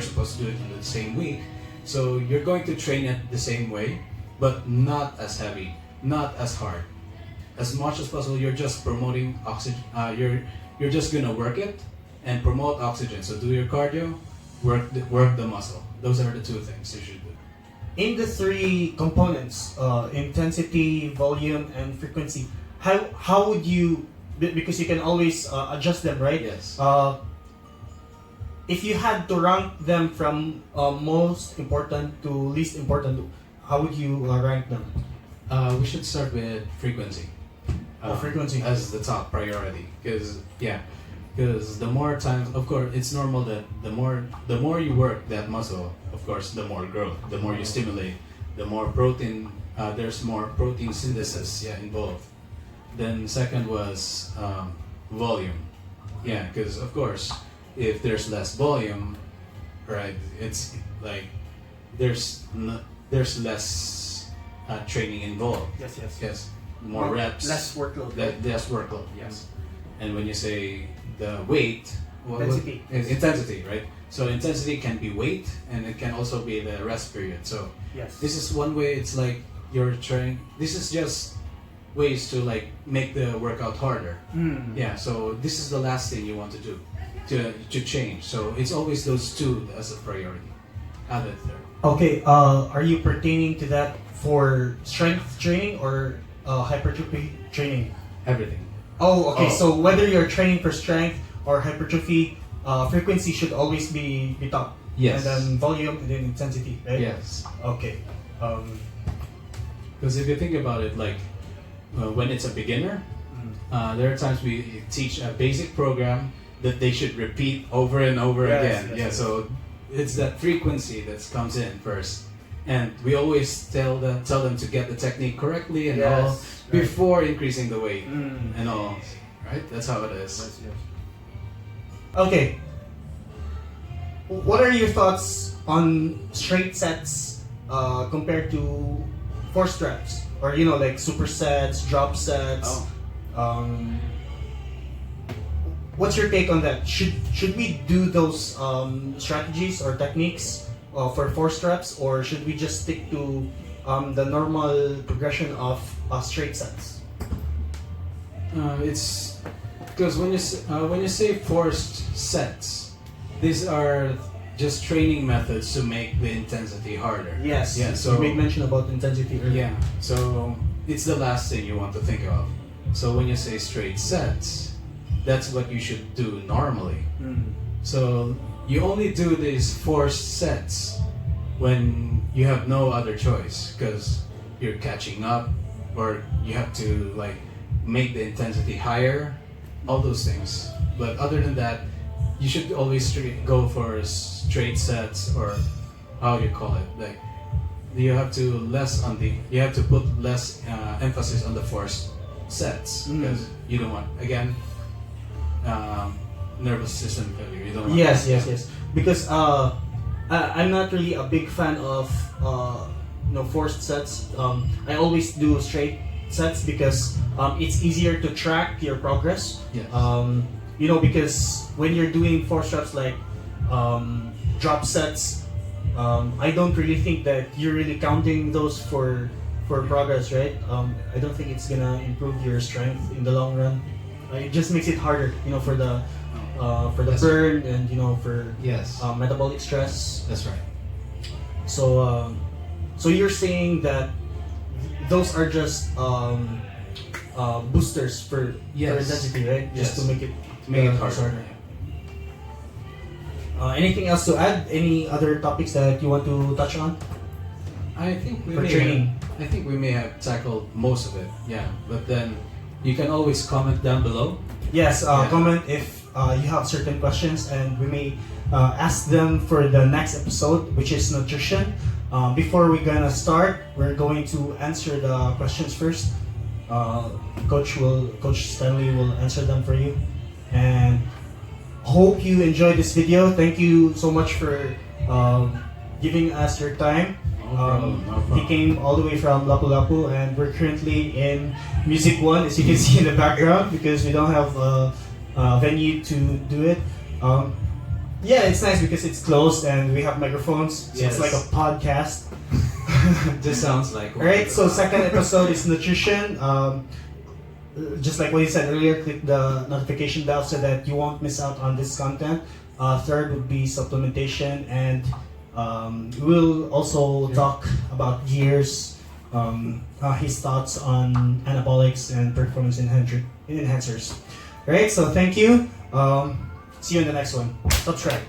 supposed to do it in the same week. So you're going to train it the same way, but not as heavy, not as hard. As much as possible, you're just promoting oxygen. You're just gonna work it and promote oxygen. So do your cardio, work the muscle. Those are the 2 things you should do. In the 3 components, intensity, volume, and frequency, how would you, because you can always adjust them, right? Yes. If you had to rank them from most important to least important, how would you rank them? We should start with frequency. Frequency as the top priority, because the more times, of course, it's normal that the more you work that muscle, of course, the more growth, the more you stimulate, the more protein. There's more protein synthesis, involved. Then second was volume, because of course, if there's less volume, right, it's like there's less training involved. Yes. More reps, less workload. less workload. Yes. And when you say the weight, intensity, right? So intensity can be weight, and it can also be the rest period. So Yes. this is one way. It's like you're trying. This is just ways to like make the workout harder. Yeah. So this is the last thing you want to do to change. So it's always those 2 as a priority. Other third. Okay. Are you pertaining to that for strength training or hypertrophy training? Everything. Oh, okay. Oh. So whether you're training for strength or hypertrophy, frequency should always be top. Yes. And then volume and then intensity, right? Yes. Okay. Because if you think about it, like when it's a beginner, there are times we teach a basic program that they should repeat over and over again. Yes. So it's that frequency that comes in first, and we always tell them to get the technique correctly and all before increasing the weight and all. Right? That's how it is. Okay. What are your thoughts on straight sets compared to forced reps, or like supersets, drop sets? What's your take on that? Should we do those strategies or techniques for forced reps, or should we just stick to the normal progression of straight sets? It's because when you say forced sets, these are just training methods to make the intensity harder. Yes. Yeah. So you made mention about intensity earlier. yeah. So it's the last thing you want to think of. So when you say straight sets, that's what you should do normally. Mm. So you only do these forced sets when you have no other choice because you're catching up or you have to like make the intensity higher, all those things. But other than that, you should always go for straight sets, or how you call it. Like you have to put less emphasis on the forced sets because you don't want nervous system failure. You don't want Yes. Because I'm not really a big fan of forced sets. I always do straight sets because it's easier to track your progress. Yes. Because when you're doing forced reps like drop sets, I don't really think that you're really counting those for progress, right? I don't think it's gonna improve your strength in the long run. It just makes it harder, for the That's burn and for Yes. metabolic stress. That's right. So you're saying that those are just boosters for Yes. intensity, right? Just Yes. to make it Harder. Anything else to add? Any other topics that you want to touch on I think we for may training? I think we may have tackled most of it. Yeah, but then you can always comment down below. Yes, Yeah. comment if you have certain questions, and we may ask them for the next episode, which is nutrition. Before we're gonna start, we're going to answer the questions first. Coach Stanley will answer them for you. And hope you enjoyed this video. Thank you so much for giving us your time. No problem. He came all the way from Lapu-Lapu, and we're currently in Music 1, as you can see in the background, because we don't have a venue to do it. It's nice because it's closed and we have microphones, so Yes. it's like a podcast. This sounds like Alright, so second episode is nutrition. Just like what you said earlier, click the notification bell so that you won't miss out on this content. Third would be supplementation, and we'll also talk about gears, his thoughts on anabolics and performance enhancers. Alright, so thank you. See you in the next one. Subscribe.